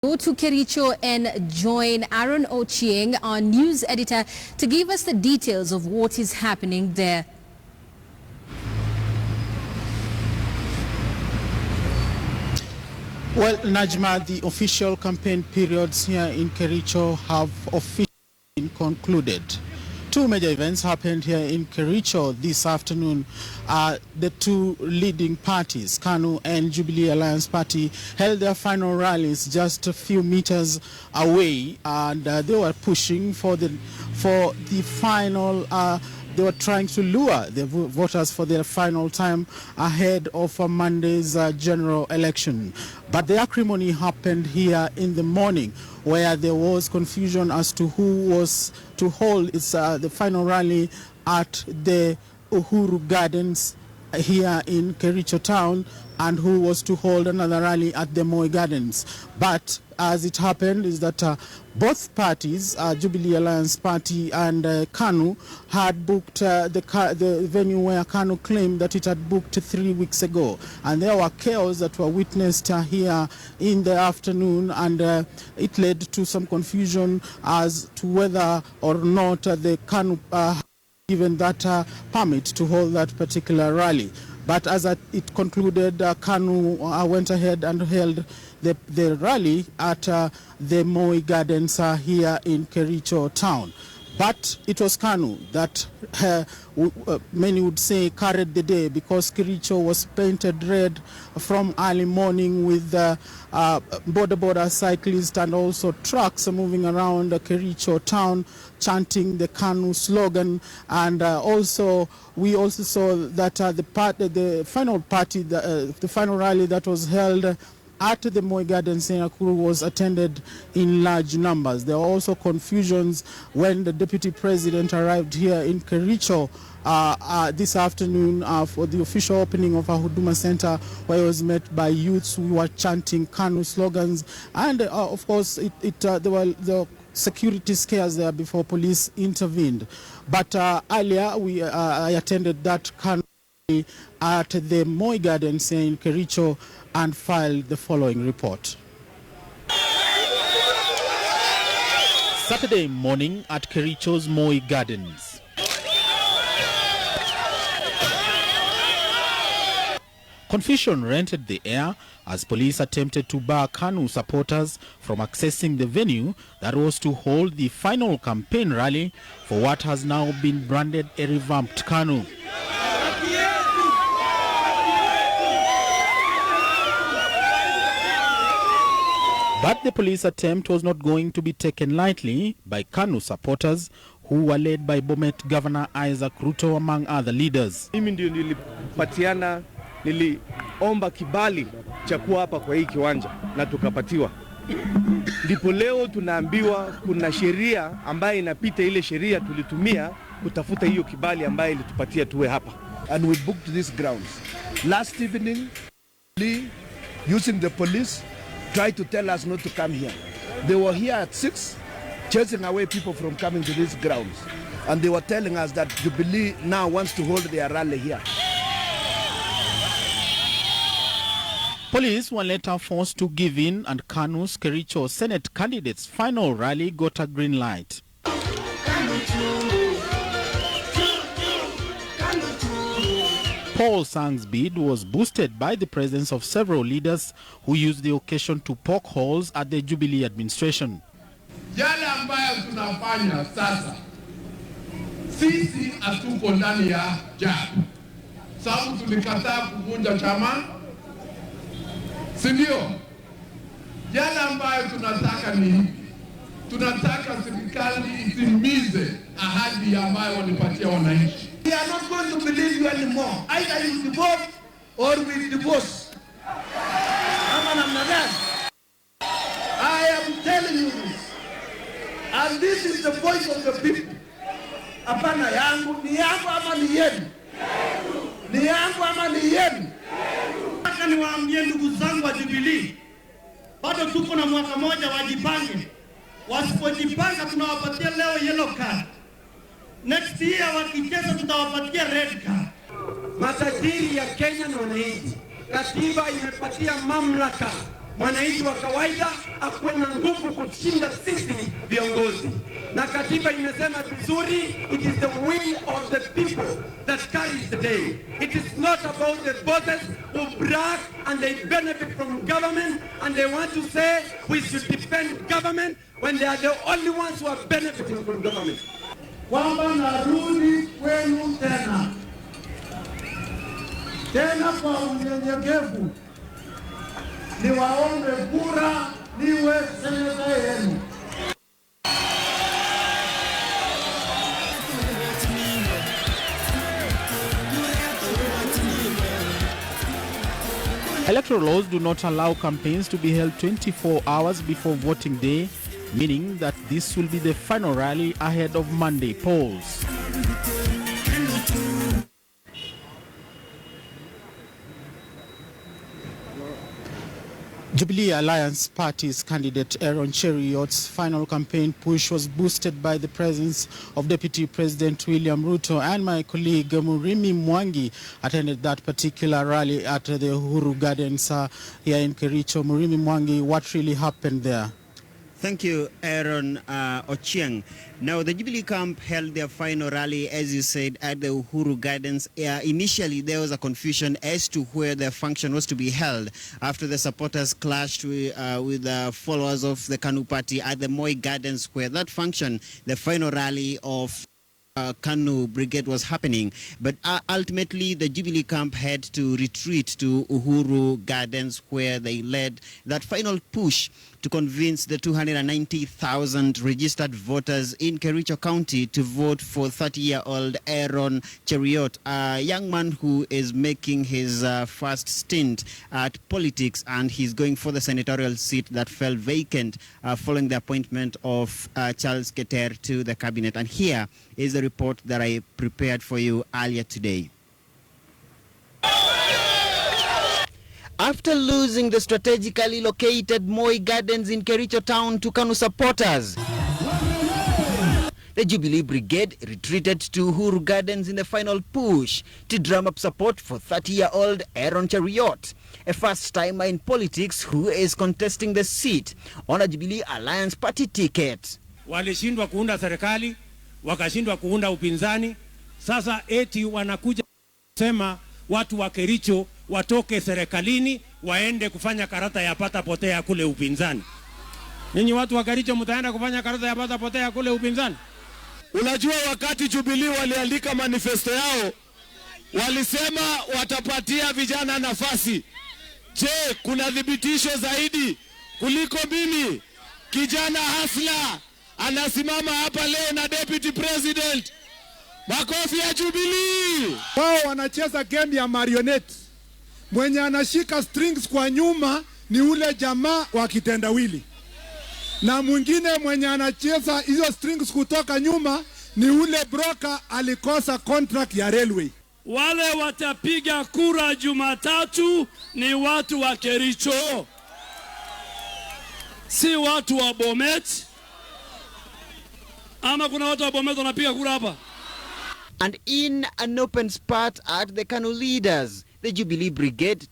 Go to Kericho and join Aaron Ochieng, our news editor, to give us the details of what is happening there. Well, Najma, the official campaign periods here in Kericho have officially been concluded. Two major events happened here in Kericho this afternoon. The two leading parties, KANU and Jubilee Alliance Party, held their final rallies just a few meters away, and they were pushing for the final. They were trying to lure the voters for their final time ahead of Monday's general election. But the acrimony happened here in the morning, where there was confusion as to who was to hold the final rally at the Uhuru Gardens here in Kericho town, and who was to hold another rally at the Moi Gardens. But as it happened is that both parties, Jubilee Alliance Party and KANU, had booked the venue where KANU claimed that it had booked 3 weeks ago. And there were chaos that were witnessed here in the afternoon, and it led to some confusion as to whether or not the KANU given that permit to hold that particular rally. But as it concluded, KANU went ahead and held the rally at the Moi Gardens here in Kericho town. But it was KANU that many would say carried the day, because Kericho was painted red from early morning with border cyclists and also trucks moving around Kericho town chanting the KANU slogan. And we also saw that the final rally that was held at the Moi Gardens in Nakuru was attended in large numbers. There were also confusions when the Deputy President arrived here in Kericho this afternoon for the official opening of a Huduma Center, where he was met by youths who were chanting KANU slogans. And of course, there were the security scares there before police intervened. But earlier, I attended that KANU at the Moi Gardens in Kericho and filed the following report. Saturday morning at Kericho's Moi Gardens. Confusion rented the air as police attempted to bar KANU supporters from accessing the venue that was to hold the final campaign rally for what has now been branded a revamped KANU. But the police attempt was not going to be taken lightly by KANU supporters, who were led by Bomet Governor Isaac Ruto, among other leaders. Mimi ndio niliomba kibali cha kuwa hapa kwa hii kiwanja na tukapatiwa. Ndipo leo tunaambiwa kuna sheria ambayo inapita, ile sheria tulitumia kutafuta hiyo kibali ambayo ilitupatia tuwe hapa. And we booked these grounds. Last evening, using the police, tried to tell us not to come here. They were here at 6, chasing away people from coming to these grounds. And they were telling us that Jubilee now wants to hold their rally here. Police were later forced to give in, and KANU's Kericho Senate candidate's final rally got a green light. Paul Sang's bid was boosted by the presence of several leaders who used the occasion to poke holes at the Jubilee administration. Yale ambayo tunafanya sasa, sisi hatuko ndani ya JAB, sababu tulikataa kuvunja chama, si ndio? Yale ambayo tunataka ni hivi, tunataka serikali itimize ahadi ambayo walipatia wananchi. We are not going to believe you anymore. Either you divorce or we divorce. I am telling you this. And this is the voice of the people. Apana yangu, ni yangu ama ni yenu? Ni yangu ama ni yenu? Nataka niwaambie ndugu zangu wa Jubilee, bado tuko na mwaka moja, wajipange. Wasipojipanga tunawapatia leo yellow card. Next year wakikesa tutawapatia red card. Matajiri ya Kenya na wananchi, katiba imepatia mamlaka mwananchi wa kawaida akuwe na nguvu kushinda sisi viongozi. Na katiba imesema vizuri, it is the will of the people that carries the day. It is not about the bosses who brag and they benefit from government and they want to say we should defend government when they are the only ones who are benefiting from government. Kwamba narudi kwenu tena kwa unyenyekevu, niwaombe kura niwe seneta yenu. Electoral laws do not allow campaigns to be held 24 hours before voting day, meaning that this will be the final rally ahead of Monday polls. Jubilee Alliance Party's candidate Aaron Cheriot's final campaign push was boosted by the presence of Deputy President William Ruto, and my colleague Murimi Mwangi attended that particular rally at the Uhuru Gardens here in Kericho. Murimi Mwangi, what really happened there? Thank you, Aaron Ochieng. Now, the Jubilee camp held their final rally, as you said, at the Uhuru Gardens. Initially, there was a confusion as to where the function was to be held after the supporters clashed with the followers of the KANU party at the Moi Gardens, where that function, the final rally of KANU brigade, was happening. But ultimately, the Jubilee camp had to retreat to Uhuru Gardens, where they led that final push to convince the 290,000 registered voters in Kericho County to vote for 30-year-old Aaron Cheriot, a young man who is making his first stint at politics, and he's going for the senatorial seat that fell vacant following the appointment of Charles Keter to the cabinet. And here is the report that I prepared for you earlier today. After losing the strategically located Moi Gardens in Kericho town to KANU supporters, the Jubilee Brigade retreated to Uhuru Gardens in the final push to drum up support for 30-year-old Aaron Cheriot, a first-timer in politics who is contesting the seat on a Jubilee Alliance party ticket. Walishindwa kuunda serikali, wakashindwa kuunda upinzani. Sasa eti wanakuja kusema watu wa Kericho watoke serikalini waende kufanya karata ya pata potea kule upinzani. Ninyi watu wa Kericho mtaenda kufanya karata ya pata potea kule upinzani? Unajua, wakati Jubilee waliandika manifesto yao, walisema watapatia vijana nafasi. Je, kuna thibitisho zaidi kuliko mimi, kijana hasla, anasimama hapa leo na Deputy President? Makofi ya Jubilee. Wao wanacheza game ya marionette. Mwenye anashika strings kwa nyuma ni ule jamaa wa kitendawili, na mwingine mwenye anacheza hizo strings kutoka nyuma ni ule broker alikosa contract ya railway. Wale watapiga kura Jumatatu ni watu wa Kericho, si watu wa Bomet. Ama kuna watu wa Bomet wanapiga kura hapa? And in an open spat at the KANU leaders, the Jubilee Brigade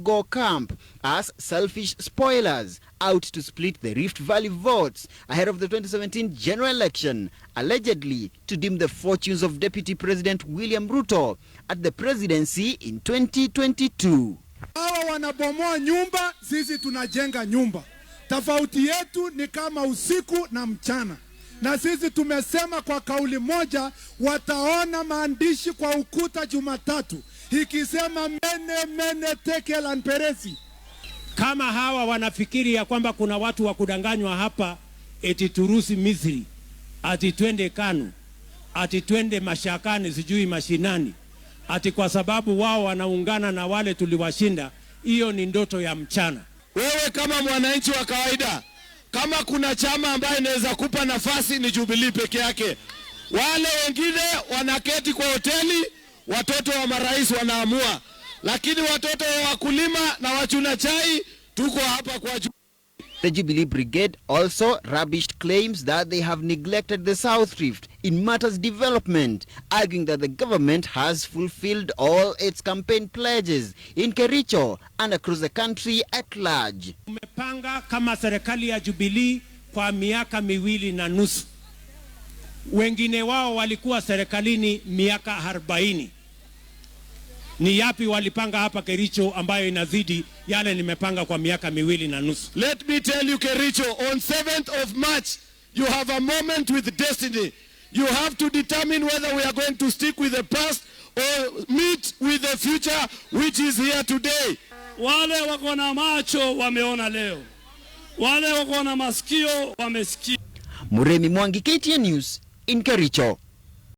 go camp as selfish spoilers out to split the Rift Valley votes ahead of the 2017 general election, allegedly to dim the fortunes of Deputy President William Ruto at the presidency in 2022. Hawa wanabomoa nyumba, sisi tunajenga nyumba. Tofauti yetu ni kama usiku na mchana. Na sisi tumesema kwa kauli moja, wataona maandishi kwa ukuta Jumatatu ikisema mene tekel and peresi. Kama hawa wanafikiri ya kwamba kuna watu wa kudanganywa hapa, eti turusi Misri, ati twende KANU, ati twende mashakani sijui mashinani, ati kwa sababu wao wanaungana na wale tuliwashinda, hiyo ni ndoto ya mchana. Wewe kama mwananchi wa kawaida, kama kuna chama ambaye inaweza kupa nafasi ni Jubilee peke yake. Wale wengine wanaketi kwa hoteli, watoto wa marais wanaamua. Lakini watoto wa wakulima na wachuna chai tuko hapa kwa Jubilee. The Jubilee Brigade also rubbished claims that they have neglected the South Rift in matters development, arguing that the government has fulfilled all its campaign pledges in Kericho and across the country at large. Tumepanga kama serikali ya Jubilee kwa miaka 2.5. Wengine wao walikuwa serikalini miaka 40. Ni yapi walipanga hapa Kericho ambayo inazidi yale nimepanga kwa miaka 2.5? Let me tell you, Kericho, on 7th of March, you have a moment with destiny. You have to determine whether we are going to stick with the past or meet with the future, which is here today. Wale wako na macho wameona leo. Wale wako na masikio wamesikia. Muremi Mwangi, KTN News in Kericho.